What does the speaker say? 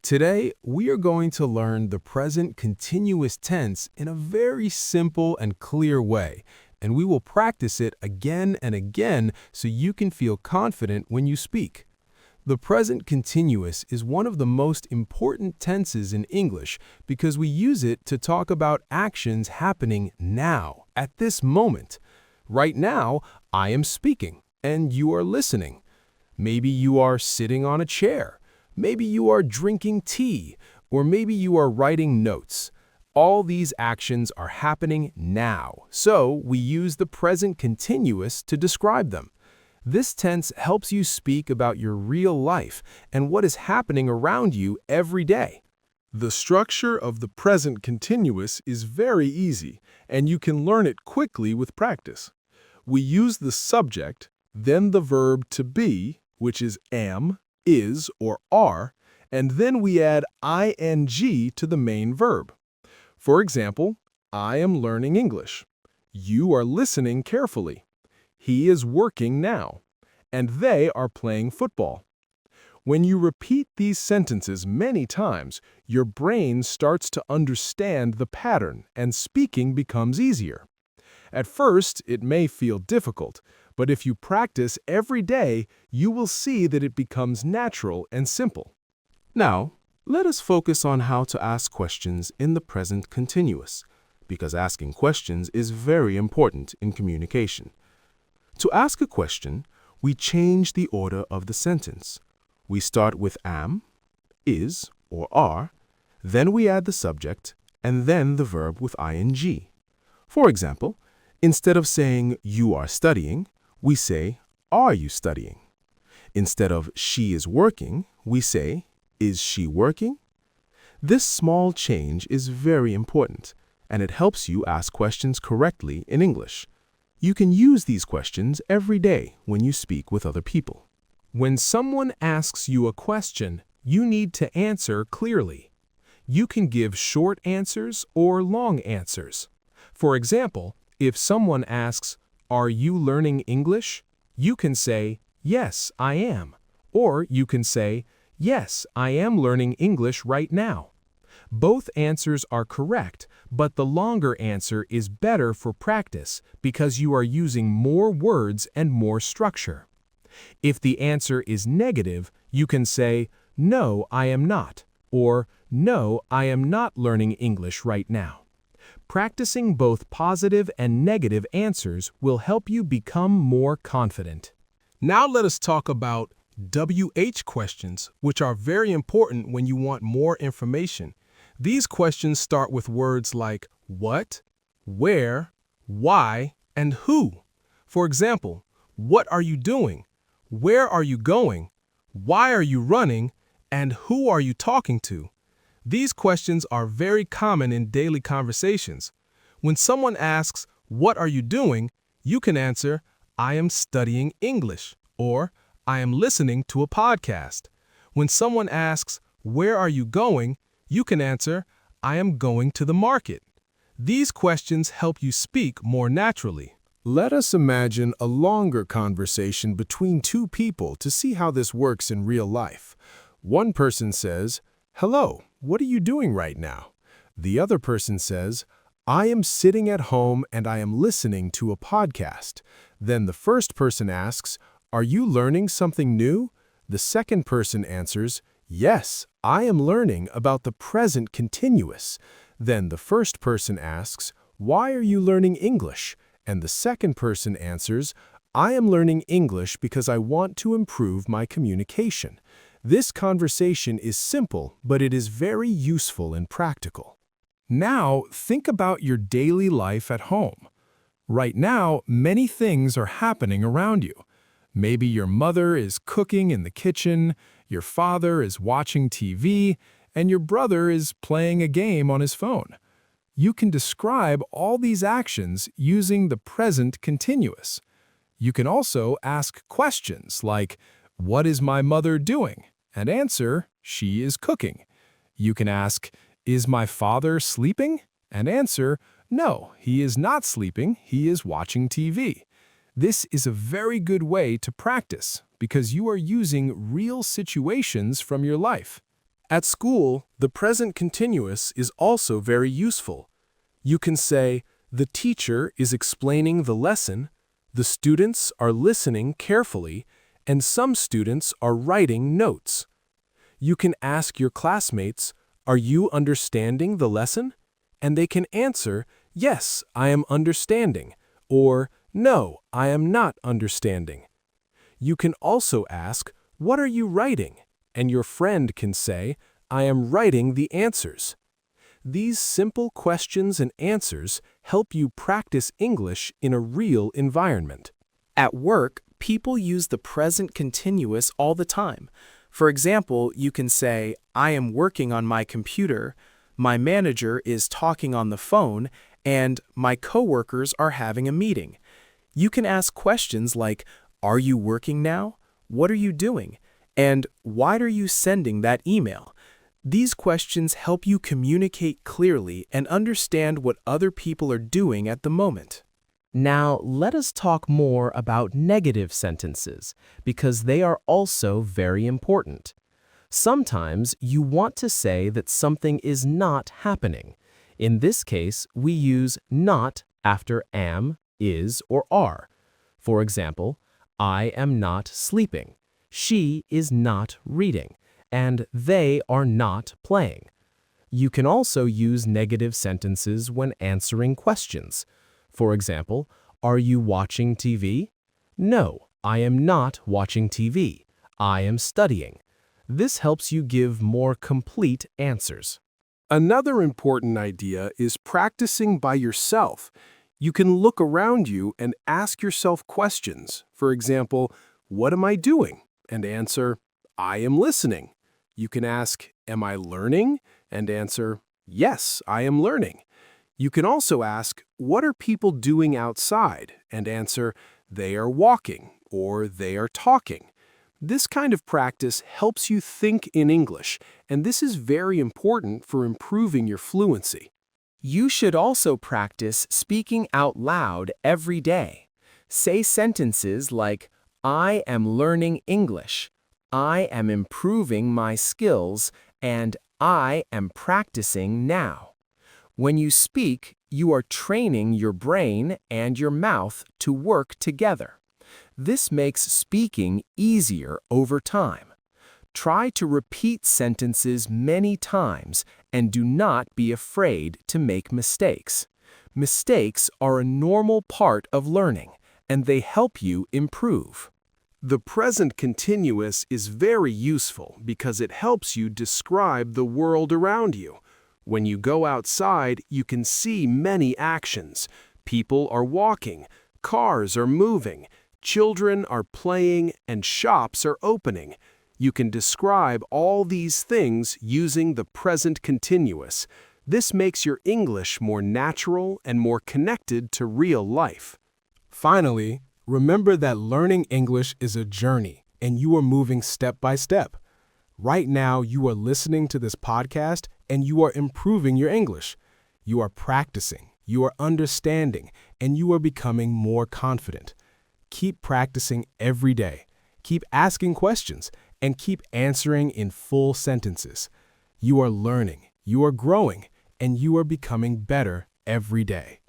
Today, we are going to learn the present continuous tense in a very simple and clear way, and we will practice it again and again so you can feel confident when you speak. The present continuous is one of the most important tenses in English because we use it to talk about actions happening now, at this moment. Right now, I am speaking, and you are listening. Maybe you are sitting on a chair. Maybe you are drinking tea, or maybe you are writing notes. All these actions are happening now, so we use the present continuous to describe them. This tense helps you speak about your real life and what is happening around you every day. The structure of the present continuous is very easy, and you can learn it quickly with practice. We use the subject, then the verb to be, which is am, is, or are, and then we add ing to the main verb. For example, I am learning English. You are listening carefully. He is working now. And they are playing football. When you repeat these sentences many times, your brain starts to understand the pattern and speaking becomes easier. At first, it may feel difficult, but if you practice every day, you will see that it becomes natural and simple. Now, let us focus on how to ask questions in the present continuous, because asking questions is very important in communication. To ask a question, we change the order of the sentence. We start with am, is, or are, then we add the subject, and then the verb with ing. For example, instead of saying you are studying, we say are you studying? Instead of she is working, we say is she working? This small change is very important, and it helps you ask questions correctly in English. You can use these questions every day when you speak with other people. When someone asks you a question, you need to answer clearly. You can give short answers or long answers. For example, if someone asks, "Are you learning English?" you can say, "Yes, I am." Or you can say, "Yes, I am learning English right now." Both answers are correct, but the longer answer is better for practice because you are using more words and more structure. If the answer is negative, you can say, "No, I am not," or "No, I am not learning English right now." Practicing both positive and negative answers will help you become more confident. Now let us talk about WH questions, which are very important when you want more information. These questions start with words like what, where, why, and who. For example, what are you doing? Where are you going? Why are you running? And who are you talking to? These questions are very common in daily conversations. When someone asks, "What are you doing?" you can answer, "I am studying English," or "I am listening to a podcast." When someone asks, "Where are you going?" you can answer, "I am going to the market." These questions help you speak more naturally. Let us imagine a longer conversation between two people to see how this works in real life. One person says, "Hello, what are you doing right now?" The other person says, "I am sitting at home and I am listening to a podcast." Then the first person asks, "Are you learning something new?" The second person answers, "Yes, I am learning about the present continuous." Then the first person asks, "Why are you learning English?" And the second person answers, "I am learning English because I want to improve my communication." This conversation is simple, but it is very useful and practical. Now, think about your daily life at home. Right now, many things are happening around you. Maybe your mother is cooking in the kitchen, your father is watching TV, and your brother is playing a game on his phone. You can describe all these actions using the present continuous. You can also ask questions like, "What is my mother doing?" and answer, "She is cooking." You can ask, "Is my father sleeping?" and answer, "No, he is not sleeping, he is watching TV." This is a very good way to practice because you are using real situations from your life. At school, the present continuous is also very useful. You can say, the teacher is explaining the lesson, the students are listening carefully, and some students are writing notes. You can ask your classmates, are you understanding the lesson? And they can answer, yes, I am understanding, or no, I am not understanding. You can also ask, what are you writing? And your friend can say, I am writing the answers. These simple questions and answers help you practice English in a real environment. At work, people use the present continuous all the time. For example, you can say, I am working on my computer, my manager is talking on the phone, and my coworkers are having a meeting. You can ask questions like, are you working now? What are you doing? And why are you sending that email? These questions help you communicate clearly and understand what other people are doing at the moment. Now, let us talk more about negative sentences, because they are also very important. Sometimes you want to say that something is not happening. In this case, we use not after am, is, or are. For example, I am not sleeping, she is not reading, and they are not playing. You can also use negative sentences when answering questions. For example, are you watching TV? No, I am not watching TV. I am studying. This helps you give more complete answers. Another important idea is practicing by yourself. You can look around you and ask yourself questions. For example, what am I doing? And answer, I am listening. You can ask, am I learning? And answer, yes, I am learning. You can also ask, what are people doing outside? And answer, they are walking or they are talking. This kind of practice helps you think in English, and this is very important for improving your fluency. You should also practice speaking out loud every day. Say sentences like, I am learning English, I am improving my skills, and I am practicing now. When you speak, you are training your brain and your mouth to work together. This makes speaking easier over time. Try to repeat sentences many times and do not be afraid to make mistakes. Mistakes are a normal part of learning, and they help you improve. The present continuous is very useful because it helps you describe the world around you. When you go outside, you can see many actions. People are walking, cars are moving, children are playing, and shops are opening. You can describe all these things using the present continuous. This makes your English more natural and more connected to real life. Finally, remember that learning English is a journey, and you are moving step by step. Right now, you are listening to this podcast, and you are improving your English. You are practicing, you are understanding, and you are becoming more confident. Keep practicing every day. Keep asking questions, and keep answering in full sentences. You are learning, you are growing, and you are becoming better every day.